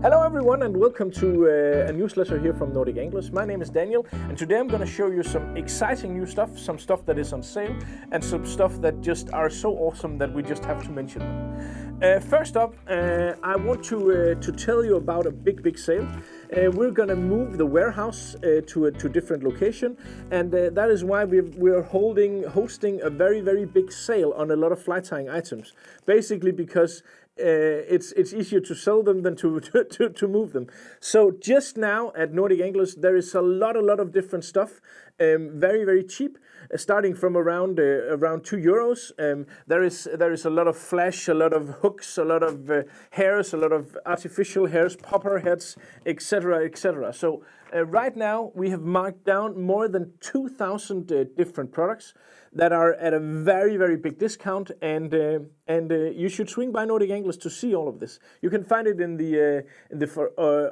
Hello everyone and welcome to a newsletter here from Nordic Anglers. My name is Daniel and today I'm going to show you some exciting new stuff, some stuff that is on sale and some stuff that just are so awesome that we just have to mention them. First up, I want to tell you about a big sale. We're going to move the warehouse to a different location, and that is why we're hosting a very big sale on a lot of fly tying items. Basically because it's easier to sell them than to move them. So just now at Nordic Anglers there is a lot of different stuff, very cheap, starting from around €2. There is a lot of flash, a lot of hooks, a lot of hairs, a lot of artificial hairs, popper heads, etc. So right now we have marked down more than 2,000 different products that are at a very big discount, and you should swing by Nordic Anglers to see all of this. You can find it in the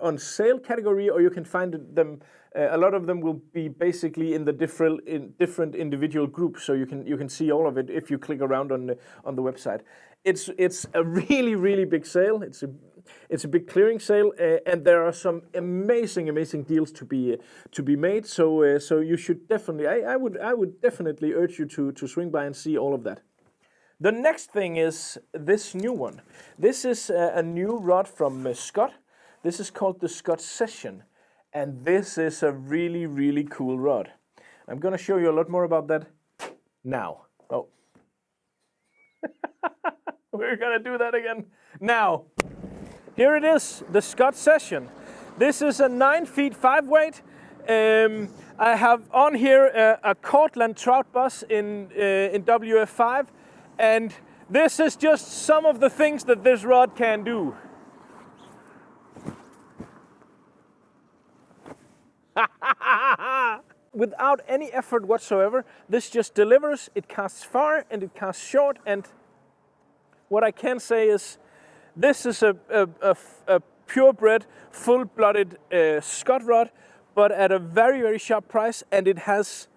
on sale category, or you can find them. A lot of them will be basically in the different individual groups, so you can see all of it if you click around on the website. It's a really big sale. It's a big clearing sale, and there are some amazing deals to be made. So you should definitely, I would definitely urge you to swing by and see all of that. The next thing is this new one. This is a new rod from Scott. This is called the Scott Session, and this is a really cool rod. I'm gonna show you a lot more about that now. Oh, we're gonna do that again now. Here it is, the Scott Session. This is a 9 feet 5 weight. I have on here a Cortland trout bus in WF5, and this is just some of the things that this rod can do. Without any effort whatsoever, this just delivers. It casts far and it casts short, and what I can say is this is a purebred, full-blooded Scott rod, but at a very sharp price, and it has,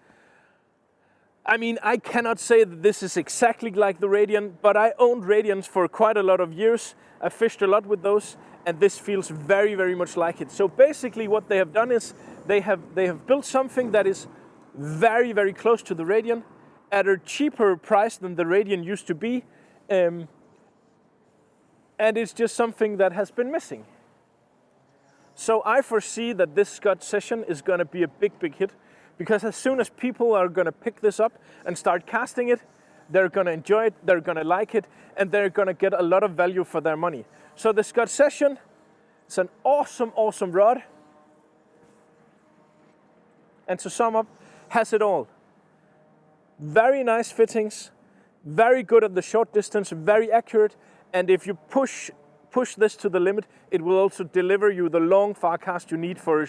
I mean, I cannot say that this is exactly like the Radian, but I owned Radians for quite a lot of years. I fished a lot with those, and this feels very much like it. So basically what they have done is they have built something that is very close to the Radian at a cheaper price than the Radian used to be. And it's just something that has been missing. So I foresee that this Scott Session is going to be a big hit, because as soon as people are going to pick this up and start casting it, they're going to enjoy it, they're going to like it, and they're going to get a lot of value for their money. So the Scott Session is an awesome rod, and to sum up, has it all. Very nice fittings, very good at the short distance, very accurate. And if you push this to the limit, it will also deliver you the long far cast you need for,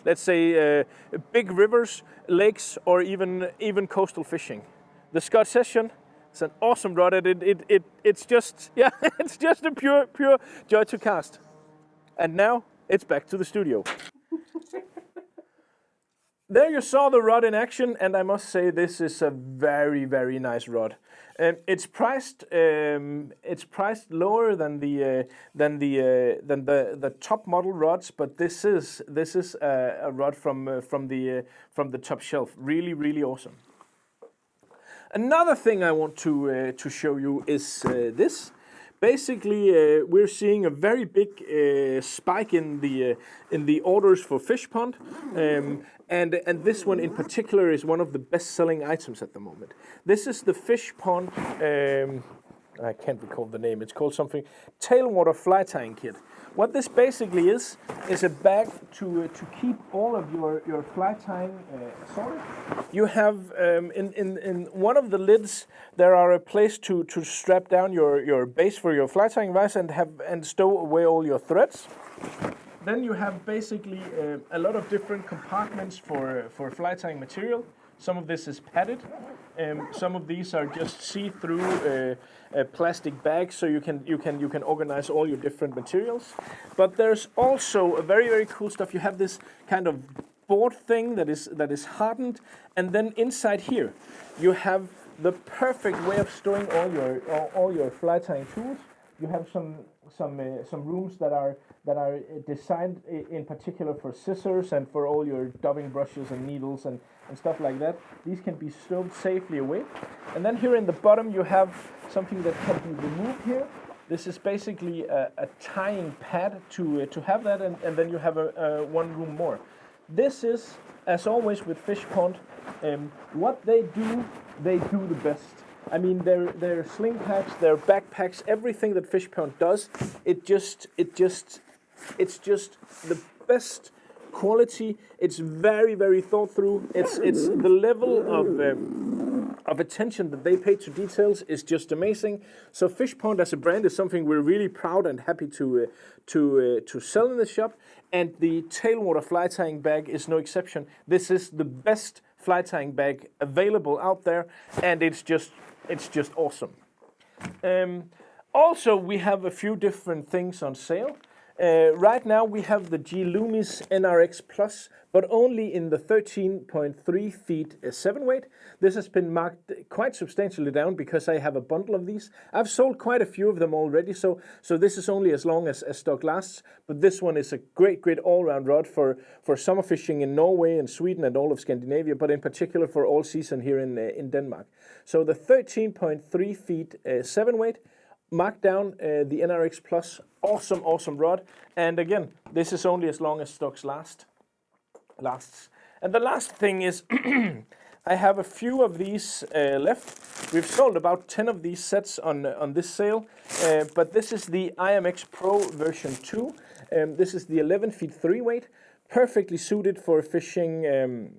let's say, big rivers, lakes, or even coastal fishing. The Scott Session is an awesome rod, and it's just it's just a pure joy to cast. And now it's back to the studio. There you saw the rod in action, and I must say this is a very nice rod. It's priced lower than the top model rods, but this is a rod from the top shelf. Really awesome. Another thing I want to show you is this. Basically, we're seeing a very big spike in the orders for Fishpond, and this one in particular is one of the best-selling items at the moment. This is the Fishpond. I can't recall the name. It's called something Tailwater Fly Tying Kit. What this basically is a bag to keep all of your fly tying sorted. You have in one of the lids there are a place to strap down your base for your fly tying vise and stow away all your threads. Then you have basically a lot of different compartments for fly tying material. Some of this is padded. Some of these are just see-through plastic bags, so you can organize all your different materials. But there's also a very cool stuff. You have this kind of board thing that is hardened, and then inside here you have the perfect way of storing all your fly tying tools. You have some rooms that are designed in particular for scissors and for all your dubbing brushes and needles and stuff like that. These can be stowed safely away. And then here in the bottom you have something that can be removed here. This is basically a tying pad to have that, and then you have one room more. This is, as always with Fishpond, what they do the best. I mean, their sling packs, their backpacks, everything that Fishpond does, it's just the best quality. It's very, very thought through. It's the level of attention that they pay to details is just amazing. So Fishpond as a brand is something we're really proud and happy to sell in the shop. And the tailwater fly tying bag is no exception. This is the best fly tying bag available out there, and it's just awesome. Also, we have a few different things on sale. Right now we have the G.Loomis NRX Plus, but only in the 13.3 feet 7 weight. This has been marked quite substantially down because I have a bundle of these. I've sold quite a few of them already, so this is only as long as stock lasts. But this one is a great all-round rod for summer fishing in Norway and Sweden and all of Scandinavia, but in particular for all season here in Denmark. So the 13.3 feet 7 weight, marked down the NRX Plus, awesome rod. And again, this is only as long as stocks lasts. And the last thing is, I have a few of these left. We've sold about 10 of these sets on this sale, but this is the IMX Pro version 2. This is the 11 feet 3 weight, perfectly suited for fishing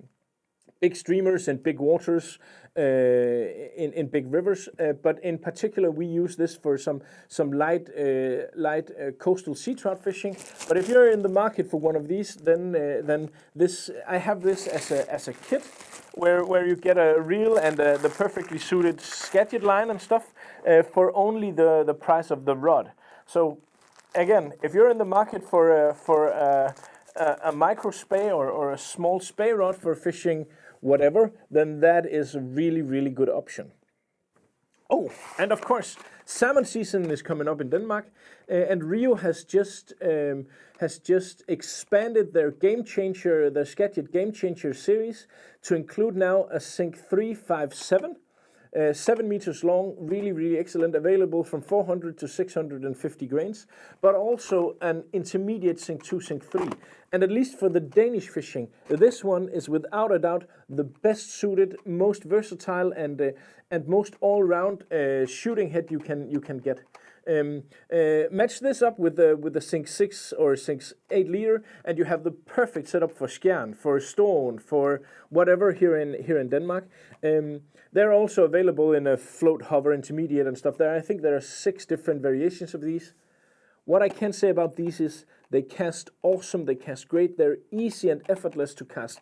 big streamers and big waters in big rivers, but in particular we use this for some light coastal sea trout fishing. But if you're in the market for one of these, then this, I have this as a kit where you get a reel and the perfectly suited sketched line and stuff for only the price of the rod. So again, if you're in the market for a micro spay or a small spay rod for fishing whatever, then that is a really good option. Oh, and of course, salmon season is coming up in Denmark, and RIO has just expanded their Game Changer, their scheduled Game Changer series to include now a Sync 357. 7 meters long, really excellent, available from 400 to 650 grains, but also an intermediate Sync 2, Sync 3. And at least for the Danish fishing, this one is without a doubt the best suited, most versatile, and most all-round shooting head you can get. Match this up with the Sync 6 or Sync 8 liter, and you have the perfect setup for skjern, for stone, for whatever here in Denmark. They're also available in a float, hover, intermediate and stuff there. I think there are 6 different variations of these. What I can say about these is they cast awesome, they cast great, they're easy and effortless to cast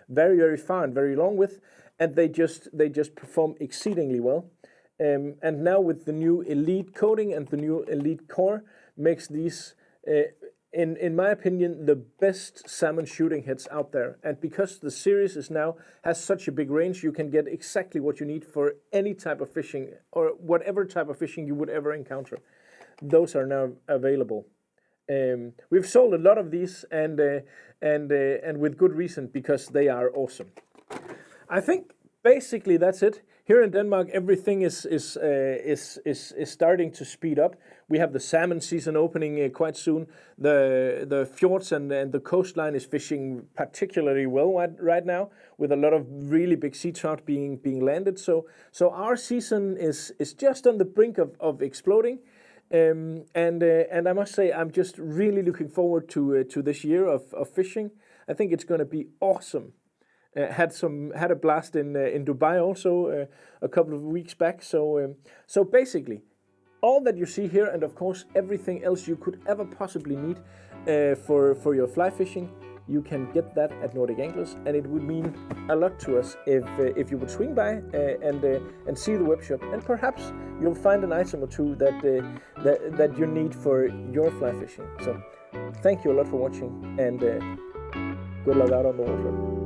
very far and very long with, and they just perform exceedingly well. And now with the new Elite coating and the new Elite core, makes these, in my opinion, the best salmon shooting heads out there. And because the series has such a big range, you can get exactly what you need for any type of fishing or whatever type of fishing you would ever encounter. Those are now available. We've sold a lot of these, and with good reason, because they are awesome. I think basically that's it. Here in Denmark, everything is starting to speed up. We have the salmon season opening quite soon. The fjords and the coastline is fishing particularly well right now, with a lot of really big sea trout being landed. So our season is just on the brink of exploding. And I must say, I'm just really looking forward to this year of fishing. I think it's going to be awesome. Had a blast in Dubai also a couple of weeks back. So basically, all that you see here, and of course everything else you could ever possibly need for your fly fishing, you can get that at Nordic Anglers, and it would mean a lot to us if you would swing by and see the webshop, and perhaps you'll find an item or two that you need for your fly fishing. So thank you a lot for watching, and good luck out on the water.